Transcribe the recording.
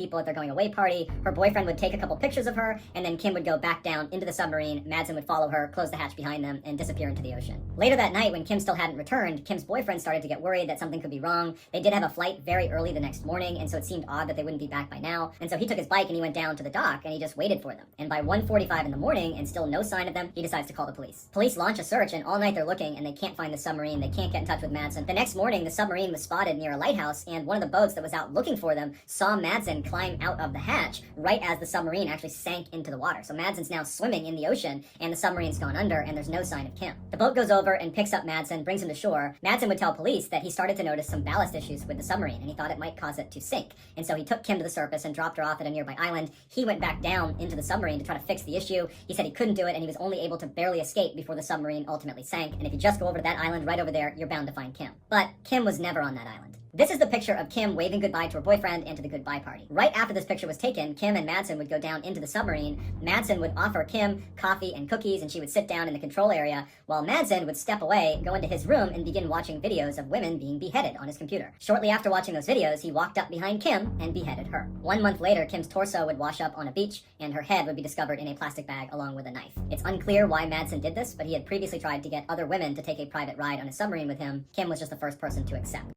people at their going away party. Her boyfriend would take a couple pictures of her, and then Kim would go back down into the submarine. Madsen would follow her, close the hatch behind them, and disappear into the ocean. Later that night, when Kim still hadn't returned, Kim's boyfriend started to get worried that something could be wrong. They did have a flight very early the next morning, and so it seemed odd that they wouldn't be back by now. And so he took his bike and he went down to the dock and he just waited for them. And by 1:45 in the morning, and still no sign of them, he decides to call the police. Police launch a search, and all night they're looking, and they can't find the submarine. They can't get in touch with Madsen. The next morning, the submarine was spotted near a lighthouse, and one of the boats that was out looking for them saw Madsen climb out of the hatch right as the submarine actually sank into the water. So Madsen's now swimming in the ocean, and the submarine's gone under, and there's no sign of Kim. The boat goes over and picks up Madsen, brings him to shore. Madsen would tell police that he started to notice some ballast issues with the submarine, and he thought it might cause it to sink. And so he took Kim to the surface and dropped her off at a nearby island. He went back down into the submarine to try to fix the issue. He said he couldn't do it, and he was only able to barely escape before the submarine ultimately sank. And if you just go over to that island right over there, you're bound to find Kim. But Kim was never on that island. This is the picture of Kim waving goodbye to her boyfriend and to the goodbye party. Right after this picture was taken, Kim and Madsen would go down into the submarine. Madsen would offer Kim coffee and cookies, and she would sit down in the control area, while Madsen would step away, go into his room, and begin watching videos of women being beheaded on his computer. Shortly after watching those videos, he walked up behind Kim and beheaded her. 1 month later, Kim's torso would wash up on a beach, and her head would be discovered in a plastic bag along with a knife. It's unclear why Madsen did this, but he had previously tried to get other women to take a private ride on a submarine with him. Kim was just the first person to accept.